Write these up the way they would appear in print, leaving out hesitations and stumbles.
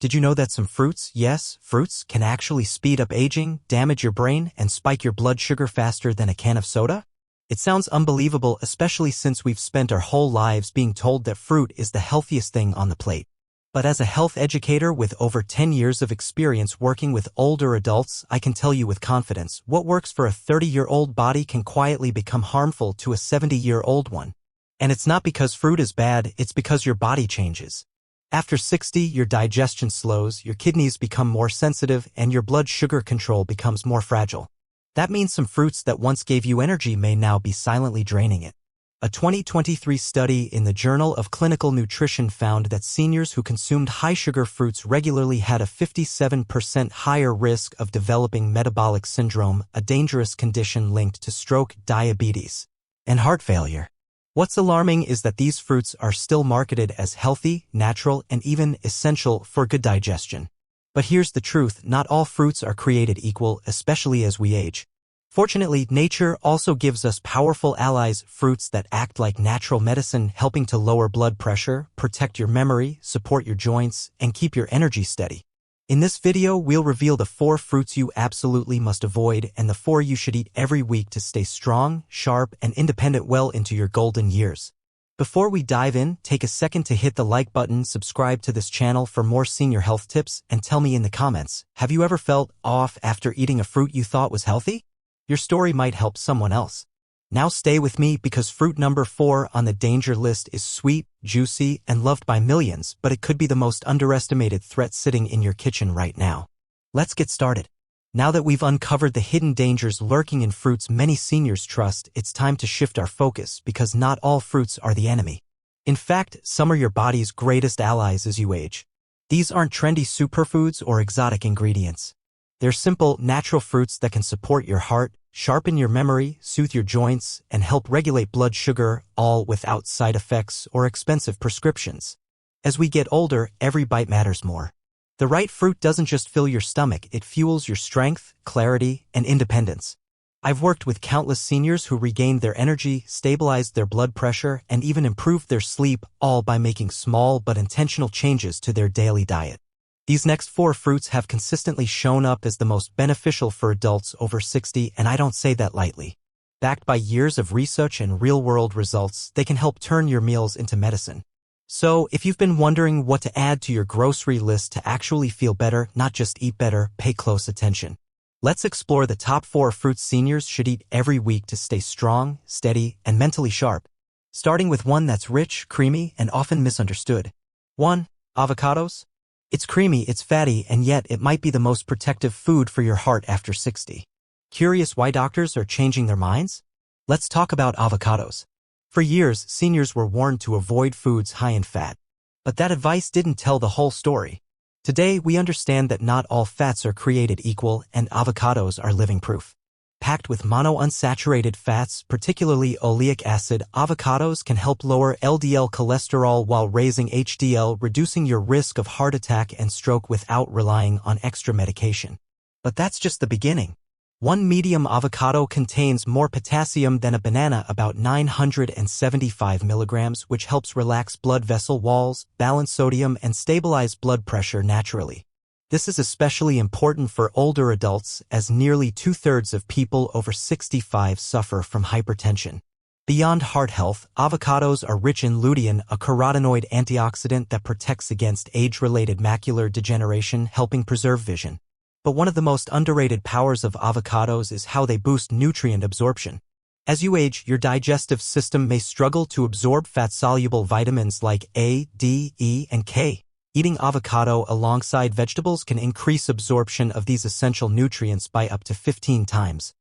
Did you know that some fruits, yes, fruits, can actually speed up aging, damage your brain, and spike your blood sugar faster than a can of soda? It sounds unbelievable, especially since we've spent our whole lives being told that fruit is the healthiest thing on the plate. But as a health educator with over 10 years of experience working with older adults, I can tell you with confidence, what works for a 30-year-old body can quietly become harmful to a 70-year-old one. And it's not because fruit is bad, it's because your body changes. After 60, your digestion slows, your kidneys become more sensitive, and your blood sugar control becomes more fragile. That means some fruits that once gave you energy may now be silently draining it. A 2023 study in the Journal of Clinical Nutrition found that seniors who consumed high-sugar fruits regularly had a 57% higher risk of developing metabolic syndrome, a dangerous condition linked to stroke, diabetes, and heart failure. What's alarming is that these fruits are still marketed as healthy, natural, and even essential for good digestion. But here's the truth, not all fruits are created equal, especially as we age. Fortunately, nature also gives us powerful allies, fruits that act like natural medicine, helping to lower blood pressure, protect your memory, support your joints, and keep your energy steady. In this video, we'll reveal the 4 fruits you absolutely must avoid and the 4 you should eat every week to stay strong, sharp, and independent well into your golden years. Before we dive in, take a second to hit the like button, subscribe to this channel for more senior health tips, and tell me in the comments, have you ever felt off after eating a fruit you thought was healthy? Your story might help someone else. Now stay with me because fruit number 4 on the danger list is sweet, juicy, and loved by millions, but it could be the most underestimated threat sitting in your kitchen right now. Let's get started. Now that we've uncovered the hidden dangers lurking in fruits many seniors trust, it's time to shift our focus because not all fruits are the enemy. In fact, some are your body's greatest allies as you age. These aren't trendy superfoods or exotic ingredients. They're simple, natural fruits that can support your heart, sharpen your memory, soothe your joints, and help regulate blood sugar, all without side effects or expensive prescriptions. As we get older, every bite matters more. The right fruit doesn't just fill your stomach, it fuels your strength, clarity, and independence. I've worked with countless seniors who regained their energy, stabilized their blood pressure, and even improved their sleep, all by making small but intentional changes to their daily diet. These next 4 fruits have consistently shown up as the most beneficial for adults over 60, and I don't say that lightly. Backed by years of research and real-world results, they can help turn your meals into medicine. So, if you've been wondering what to add to your grocery list to actually feel better, not just eat better, pay close attention. Let's explore the top 4 fruits seniors should eat every week to stay strong, steady, and mentally sharp. Starting with one that's rich, creamy, and often misunderstood. 1. Avocados. It's creamy, it's fatty, and yet it might be the most protective food for your heart after 60. Curious why doctors are changing their minds? Let's talk about avocados. For years, seniors were warned to avoid foods high in fat. But that advice didn't tell the whole story. Today, we understand that not all fats are created equal, and avocados are living proof. Packed with monounsaturated fats, particularly oleic acid, avocados can help lower LDL cholesterol while raising HDL, reducing your risk of heart attack and stroke without relying on extra medication. But that's just the beginning. One medium avocado contains more potassium than a banana, about 975 milligrams, which helps relax blood vessel walls, balance sodium, and stabilize blood pressure naturally. This is especially important for older adults, as nearly 2/3 of people over 65 suffer from hypertension. Beyond heart health, avocados are rich in lutein, a carotenoid antioxidant that protects against age-related macular degeneration, helping preserve vision. But one of the most underrated powers of avocados is how they boost nutrient absorption. As you age, your digestive system may struggle to absorb fat-soluble vitamins like A, D, E, and K. Eating avocado alongside vegetables can increase absorption of these essential nutrients by up to 15 times,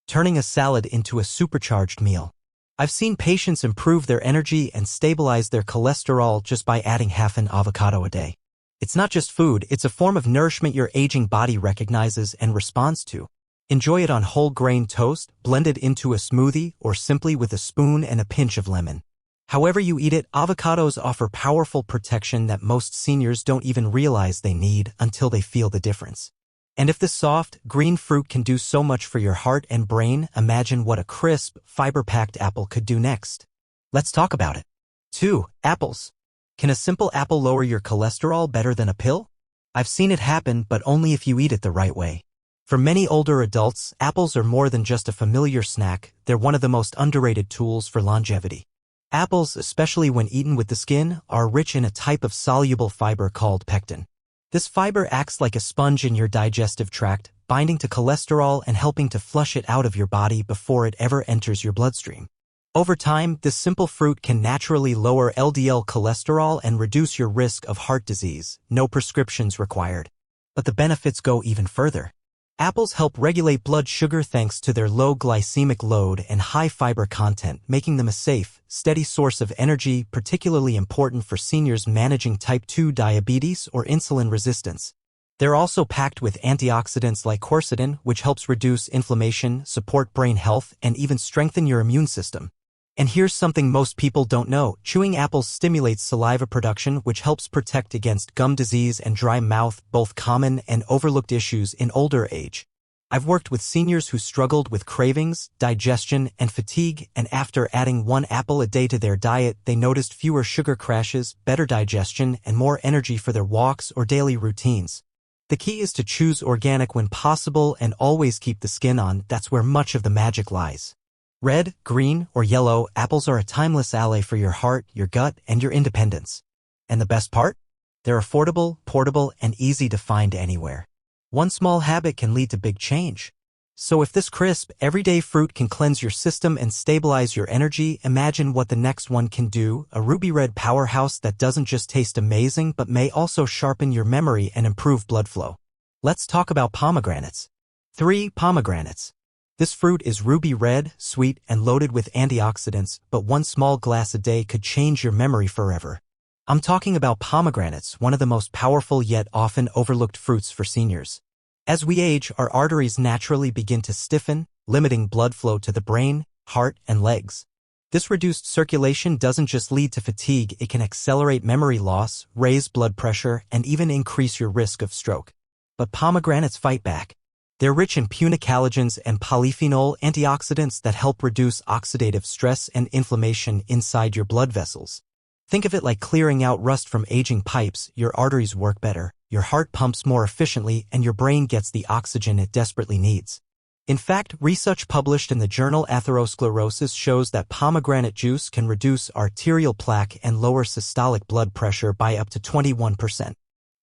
turning a salad into a supercharged meal. I've seen patients improve their energy and stabilize their cholesterol just by adding half an avocado a day. It's not just food, it's a form of nourishment your aging body recognizes and responds to. Enjoy it on whole grain toast, blend it into a smoothie, or simply with a spoon and a pinch of lemon. However you eat it, avocados offer powerful protection that most seniors don't even realize they need until they feel the difference. And if this soft, green fruit can do so much for your heart and brain, imagine what a crisp, fiber-packed apple could do next. Let's talk about it. 2. Apples. Can a simple apple lower your cholesterol better than a pill? I've seen it happen, but only if you eat it the right way. For many older adults, apples are more than just a familiar snack, they're one of the most underrated tools for longevity. Apples, especially when eaten with the skin, are rich in a type of soluble fiber called pectin. This fiber acts like a sponge in your digestive tract, binding to cholesterol and helping to flush it out of your body before it ever enters your bloodstream. Over time, this simple fruit can naturally lower LDL cholesterol and reduce your risk of heart disease, no prescriptions required. But the benefits go even further. Apples help regulate blood sugar thanks to their low glycemic load and high fiber content, making them a safe, steady source of energy, particularly important for seniors managing type 2 diabetes or insulin resistance. They're also packed with antioxidants like quercetin, which helps reduce inflammation, support brain health, and even strengthen your immune system. And here's something most people don't know. Chewing apples stimulates saliva production, which helps protect against gum disease and dry mouth, both common and overlooked issues in older age. I've worked with seniors who struggled with cravings, digestion, and fatigue, and after adding 1 apple a day to their diet, they noticed fewer sugar crashes, better digestion, and more energy for their walks or daily routines. The key is to choose organic when possible and always keep the skin on. That's where much of the magic lies. Red, green, or yellow, apples are a timeless ally for your heart, your gut, and your independence. And the best part? They're affordable, portable, and easy to find anywhere. One small habit can lead to big change. So if this crisp, everyday fruit can cleanse your system and stabilize your energy, imagine what the next one can do, a ruby red powerhouse that doesn't just taste amazing but may also sharpen your memory and improve blood flow. Let's talk about pomegranates. 3. Pomegranates. This fruit is ruby red, sweet, and loaded with antioxidants, but 1 small glass a day could change your memory forever. I'm talking about pomegranates, one of the most powerful yet often overlooked fruits for seniors. As we age, our arteries naturally begin to stiffen, limiting blood flow to the brain, heart, and legs. This reduced circulation doesn't just lead to fatigue, it can accelerate memory loss, raise blood pressure, and even increase your risk of stroke. But pomegranates fight back. They're rich in punicalagins and polyphenol antioxidants that help reduce oxidative stress and inflammation inside your blood vessels. Think of it like clearing out rust from aging pipes. Your arteries work better, your heart pumps more efficiently, and your brain gets the oxygen it desperately needs. In fact, research published in the journal Atherosclerosis shows that pomegranate juice can reduce arterial plaque and lower systolic blood pressure by up to 21%.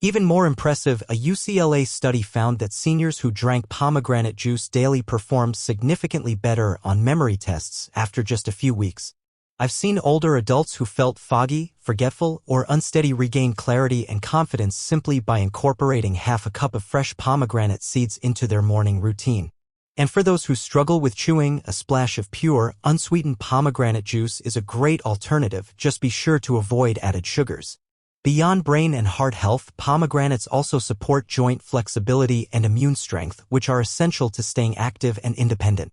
Even more impressive, a UCLA study found that seniors who drank pomegranate juice daily performed significantly better on memory tests after just a few weeks. I've seen older adults who felt foggy, forgetful, or unsteady regain clarity and confidence simply by incorporating half a cup of fresh pomegranate seeds into their morning routine. And for those who struggle with chewing, a splash of pure, unsweetened pomegranate juice is a great alternative. Just be sure to avoid added sugars. Beyond brain and heart health, pomegranates also support joint flexibility and immune strength, which are essential to staying active and independent.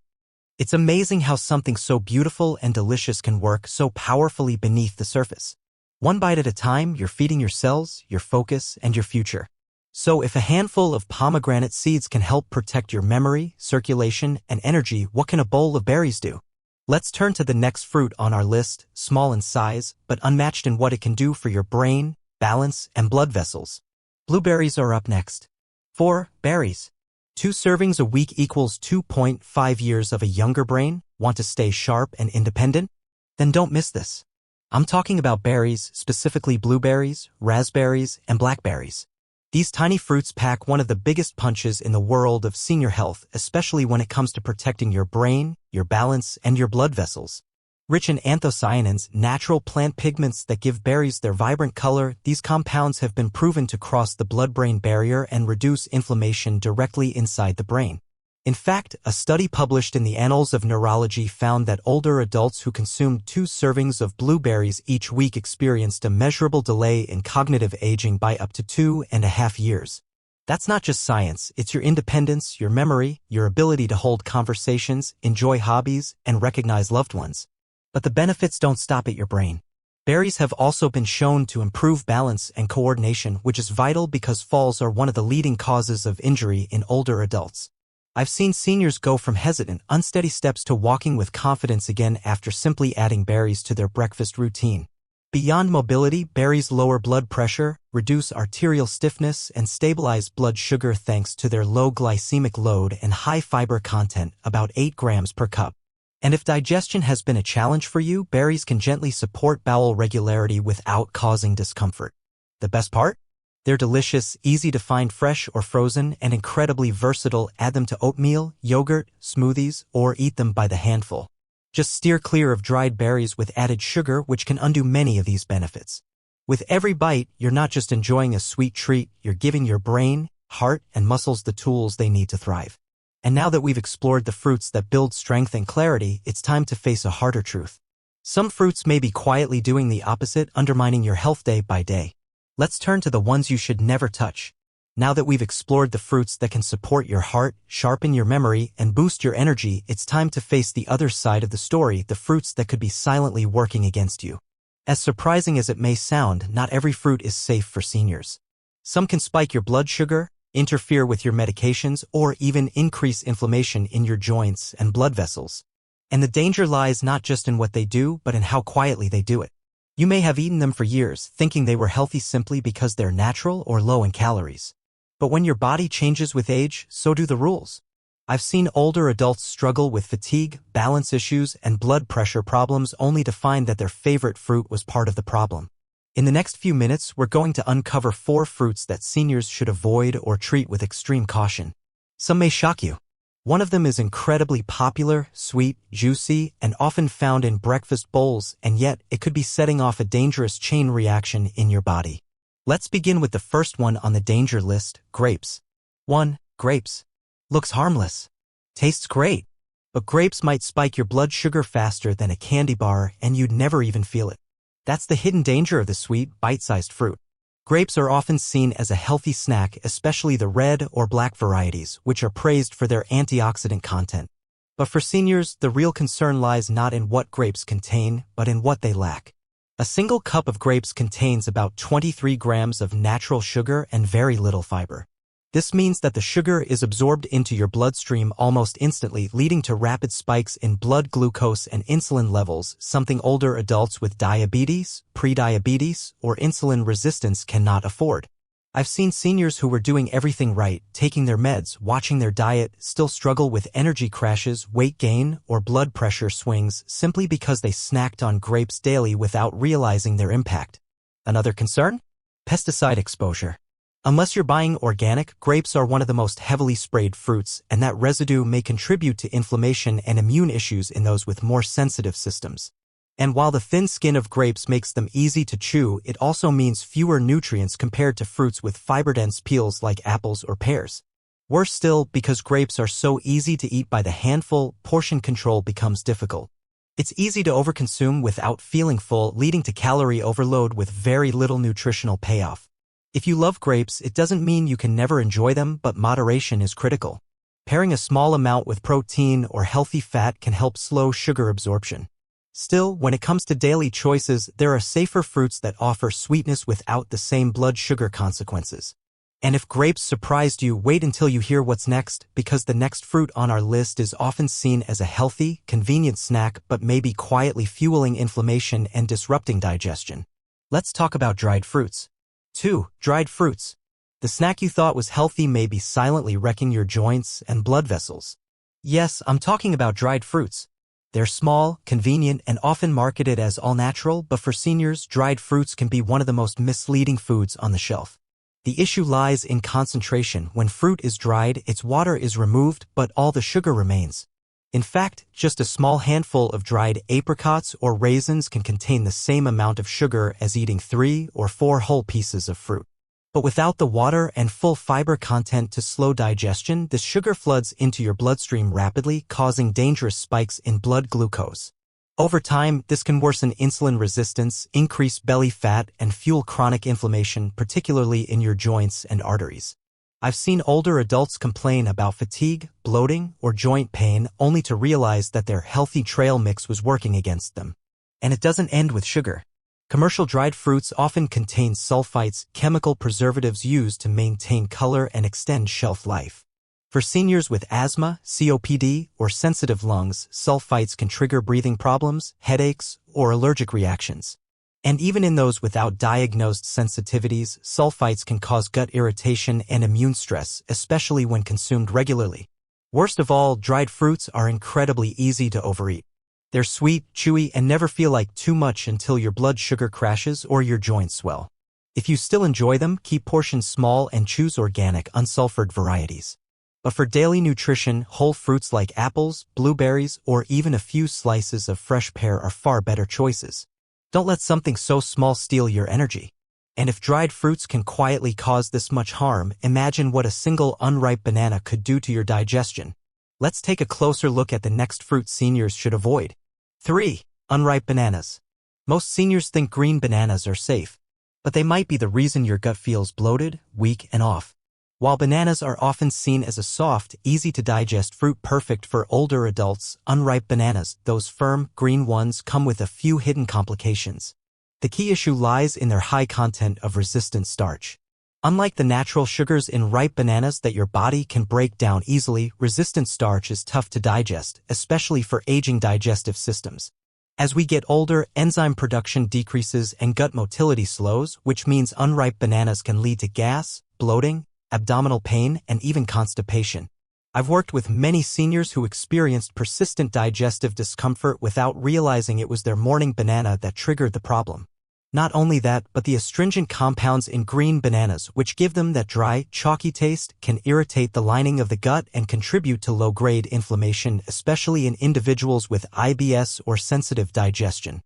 It's amazing how something so beautiful and delicious can work so powerfully beneath the surface. 1 bite at a time, you're feeding your cells, your focus, and your future. So if a handful of pomegranate seeds can help protect your memory, circulation, and energy, what can a bowl of berries do? Let's turn to the next fruit on our list, small in size, but unmatched in what it can do for your brain, balance, and blood vessels. Blueberries are up next. 4. Berries. 2 servings a week equals 2.5 years of a younger brain. Want to stay sharp and independent? Then don't miss this. I'm talking about berries, specifically blueberries, raspberries, and blackberries. These tiny fruits pack one of the biggest punches in the world of senior health, especially when it comes to protecting your brain, your balance, and your blood vessels. Rich in anthocyanins, natural plant pigments that give berries their vibrant color, these compounds have been proven to cross the blood-brain barrier and reduce inflammation directly inside the brain. In fact, a study published in the Annals of Neurology found that older adults who consumed 2 servings of blueberries each week experienced a measurable delay in cognitive aging by up to 2.5 years. That's not just science, it's your independence, your memory, your ability to hold conversations, enjoy hobbies, and recognize loved ones. But the benefits don't stop at your brain. Berries have also been shown to improve balance and coordination, which is vital because falls are one of the leading causes of injury in older adults. I've seen seniors go from hesitant, unsteady steps to walking with confidence again after simply adding berries to their breakfast routine. Beyond mobility, berries lower blood pressure, reduce arterial stiffness, and stabilize blood sugar thanks to their low glycemic load and high fiber content, about 8 grams per cup. And if digestion has been a challenge for you, berries can gently support bowel regularity without causing discomfort. The best part? They're delicious, easy to find fresh or frozen, and incredibly versatile. Add them to oatmeal, yogurt, smoothies, or eat them by the handful. Just steer clear of dried berries with added sugar, which can undo many of these benefits. With every bite, you're not just enjoying a sweet treat, you're giving your brain, heart, and muscles the tools they need to thrive. And now that we've explored the fruits that build strength and clarity, it's time to face a harder truth. Some fruits may be quietly doing the opposite, undermining your health day by day. Let's turn to the ones you should never touch. Now that we've explored the fruits that can support your heart, sharpen your memory, and boost your energy, it's time to face the other side of the story, the fruits that could be silently working against you. As surprising as it may sound, not every fruit is safe for seniors. Some can spike your blood sugar, interfere with your medications, or even increase inflammation in your joints and blood vessels. And the danger lies not just in what they do, but in how quietly they do it. You may have eaten them for years, thinking they were healthy simply because they're natural or low in calories. But when your body changes with age, so do the rules. I've seen older adults struggle with fatigue, balance issues, and blood pressure problems only to find that their favorite fruit was part of the problem. In the next few minutes, we're going to uncover 4 fruits that seniors should avoid or treat with extreme caution. Some may shock you. One of them is incredibly popular, sweet, juicy, and often found in breakfast bowls, and yet it could be setting off a dangerous chain reaction in your body. Let's begin with the first one on the danger list, grapes. 1. Grapes. Looks harmless. Tastes great. But grapes might spike your blood sugar faster than a candy bar, and you'd never even feel it. That's the hidden danger of the sweet, bite-sized fruit. Grapes are often seen as a healthy snack, especially the red or black varieties, which are praised for their antioxidant content. But for seniors, the real concern lies not in what grapes contain, but in what they lack. A single cup of grapes contains about 23 grams of natural sugar and very little fiber. This means that the sugar is absorbed into your bloodstream almost instantly, leading to rapid spikes in blood glucose and insulin levels, something older adults with diabetes, prediabetes, or insulin resistance cannot afford. I've seen seniors who were doing everything right, taking their meds, watching their diet, still struggle with energy crashes, weight gain, or blood pressure swings simply because they snacked on grapes daily without realizing their impact. Another concern? Pesticide exposure. Unless you're buying organic, grapes are one of the most heavily sprayed fruits, and that residue may contribute to inflammation and immune issues in those with more sensitive systems. And while the thin skin of grapes makes them easy to chew, it also means fewer nutrients compared to fruits with fiber-dense peels like apples or pears. Worse still, because grapes are so easy to eat by the handful, portion control becomes difficult. It's easy to overconsume without feeling full, leading to calorie overload with very little nutritional payoff. If you love grapes, it doesn't mean you can never enjoy them, but moderation is critical. Pairing a small amount with protein or healthy fat can help slow sugar absorption. Still, when it comes to daily choices, there are safer fruits that offer sweetness without the same blood sugar consequences. And if grapes surprised you, wait until you hear what's next, because the next fruit on our list is often seen as a healthy, convenient snack but may be quietly fueling inflammation and disrupting digestion. Let's talk about dried fruits. 2. Dried fruits. The snack you thought was healthy may be silently wrecking your joints and blood vessels. Yes, I'm talking about dried fruits. They're small, convenient, and often marketed as all-natural, but for seniors, dried fruits can be one of the most misleading foods on the shelf. The issue lies in concentration. When fruit is dried, its water is removed, but all the sugar remains. In fact, just a small handful of dried apricots or raisins can contain the same amount of sugar as eating 3 or 4 whole pieces of fruit. But without the water and full fiber content to slow digestion, this sugar floods into your bloodstream rapidly, causing dangerous spikes in blood glucose. Over time, this can worsen insulin resistance, increase belly fat, and fuel chronic inflammation, particularly in your joints and arteries. I've seen older adults complain about fatigue, bloating, or joint pain only to realize that their healthy trail mix was working against them. And it doesn't end with sugar. Commercial dried fruits often contain sulfites, chemical preservatives used to maintain color and extend shelf life. For seniors with asthma, COPD, or sensitive lungs, sulfites can trigger breathing problems, headaches, or allergic reactions. And even in those without diagnosed sensitivities, sulfites can cause gut irritation and immune stress, especially when consumed regularly. Worst of all, dried fruits are incredibly easy to overeat. They're sweet, chewy, and never feel like too much until your blood sugar crashes or your joints swell. If you still enjoy them, keep portions small and choose organic, unsulfured varieties. But for daily nutrition, whole fruits like apples, blueberries, or even a few slices of fresh pear are far better choices. Don't let something so small steal your energy. And if dried fruits can quietly cause this much harm, imagine what a single unripe banana could do to your digestion. Let's take a closer look at the next fruit seniors should avoid. 3. Unripe bananas. Most seniors think green bananas are safe, but they might be the reason your gut feels bloated, weak, and off. While bananas are often seen as a soft, easy-to-digest fruit perfect for older adults, unripe bananas, those firm, green ones, come with a few hidden complications. The key issue lies in their high content of resistant starch. Unlike the natural sugars in ripe bananas that your body can break down easily, resistant starch is tough to digest, especially for aging digestive systems. As we get older, enzyme production decreases and gut motility slows, which means unripe bananas can lead to gas, bloating, abdominal pain, and even constipation. I've worked with many seniors who experienced persistent digestive discomfort without realizing it was their morning banana that triggered the problem. Not only that, but the astringent compounds in green bananas, which give them that dry, chalky taste, can irritate the lining of the gut and contribute to low-grade inflammation, especially in individuals with IBS or sensitive digestion.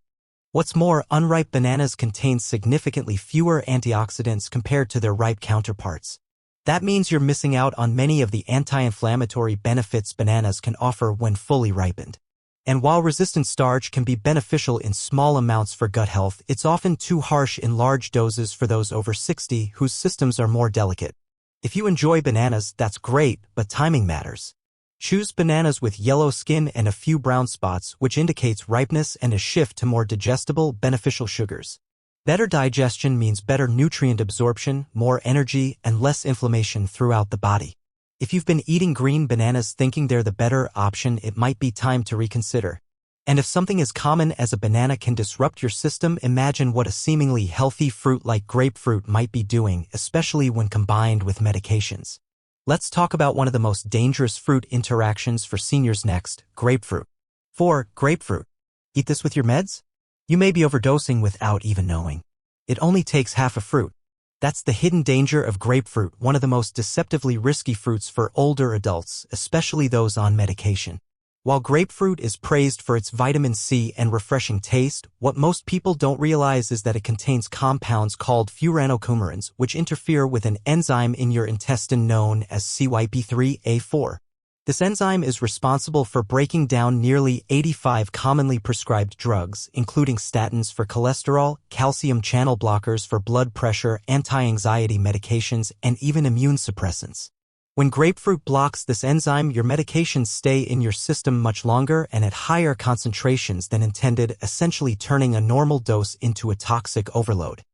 What's more, unripe bananas contain significantly fewer antioxidants compared to their ripe counterparts. That means you're missing out on many of the anti-inflammatory benefits bananas can offer when fully ripened. And while resistant starch can be beneficial in small amounts for gut health, it's often too harsh in large doses for those over 60 whose systems are more delicate. If you enjoy bananas, that's great, but timing matters. Choose bananas with yellow skin and a few brown spots, which indicates ripeness and a shift to more digestible, beneficial sugars. Better digestion means better nutrient absorption, more energy, and less inflammation throughout the body. If you've been eating green bananas thinking they're the better option, it might be time to reconsider. And if something as common as a banana can disrupt your system, imagine what a seemingly healthy fruit like grapefruit might be doing, especially when combined with medications. Let's talk about one of the most dangerous fruit interactions for seniors next, grapefruit. 4. Grapefruit. Eat this with your meds? You may be overdosing without even knowing. It only takes half a fruit. That's the hidden danger of grapefruit, one of the most deceptively risky fruits for older adults, especially those on medication. While grapefruit is praised for its vitamin C and refreshing taste, what most people don't realize is that it contains compounds called furanocoumarins, which interfere with an enzyme in your intestine known as CYP3A4. This enzyme is responsible for breaking down nearly 85 commonly prescribed drugs, including statins for cholesterol, calcium channel blockers for blood pressure, anti-anxiety medications, and even immune suppressants. When grapefruit blocks this enzyme, your medications stay in your system much longer and at higher concentrations than intended, essentially turning a normal dose into a toxic overload.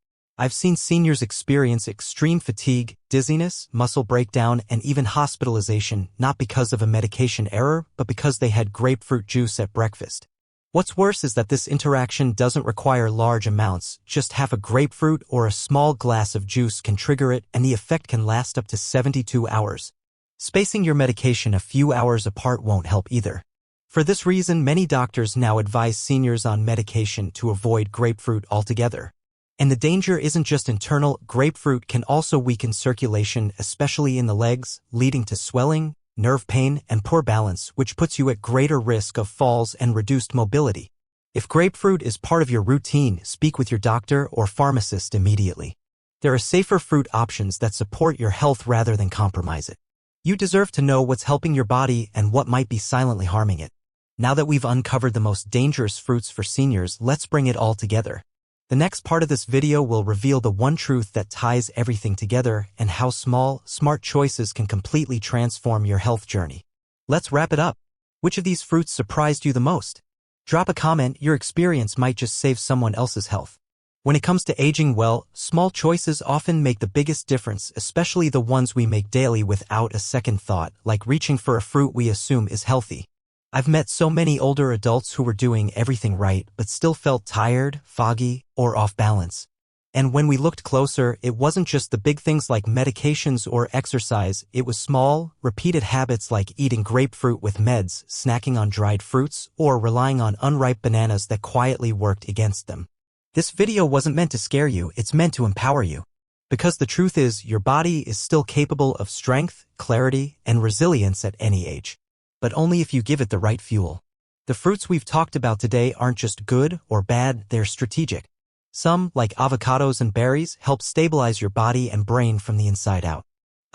I've seen seniors experience extreme fatigue, dizziness, muscle breakdown, and even hospitalization, not because of a medication error, but because they had grapefruit juice at breakfast. What's worse is that this interaction doesn't require large amounts. Just half a grapefruit or a small glass of juice can trigger it, and the effect can last up to 72 hours. Spacing your medication a few hours apart won't help either. For this reason, many doctors now advise seniors on medication to avoid grapefruit altogether. And the danger isn't just internal. Grapefruit can also weaken circulation, especially in the legs, leading to swelling, nerve pain, and poor balance, which puts you at greater risk of falls and reduced mobility. If grapefruit is part of your routine, speak with your doctor or pharmacist immediately. There are safer fruit options that support your health rather than compromise it. You deserve to know what's helping your body and what might be silently harming it. Now that we've uncovered the most dangerous fruits for seniors, let's bring it all together. The next part of this video will reveal the one truth that ties everything together and how small, smart choices can completely transform your health journey. Let's wrap it up. Which of these fruits surprised you the most? Drop a comment. Your experience might just save someone else's health. When it comes to aging well, small choices often make the biggest difference, especially the ones we make daily without a second thought, like reaching for a fruit we assume is healthy. I've met so many older adults who were doing everything right but still felt tired, foggy, or off balance. And when we looked closer, it wasn't just the big things like medications or exercise, it was small, repeated habits like eating grapefruit with meds, snacking on dried fruits, or relying on unripe bananas that quietly worked against them. This video wasn't meant to scare you, it's meant to empower you. Because the truth is, your body is still capable of strength, clarity, and resilience at any age. But only if you give it the right fuel. The fruits we've talked about today aren't just good or bad, they're strategic. Some, like avocados and berries, help stabilize your body and brain from the inside out.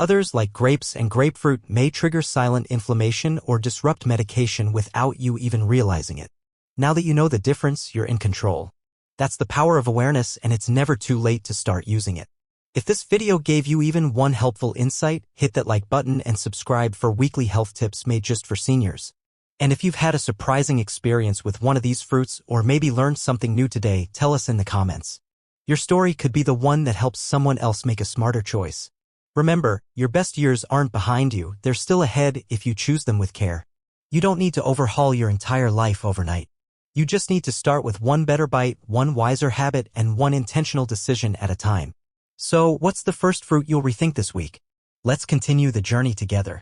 Others, like grapes and grapefruit, may trigger silent inflammation or disrupt medication without you even realizing it. Now that you know the difference, you're in control. That's the power of awareness, and it's never too late to start using it. If this video gave you even one helpful insight, hit that like button and subscribe for weekly health tips made just for seniors. And if you've had a surprising experience with one of these fruits or maybe learned something new today, tell us in the comments. Your story could be the one that helps someone else make a smarter choice. Remember, your best years aren't behind you, they're still ahead if you choose them with care. You don't need to overhaul your entire life overnight. You just need to start with one better bite, one wiser habit, and one intentional decision at a time. So, what's the first fruit you'll rethink this week? Let's continue the journey together.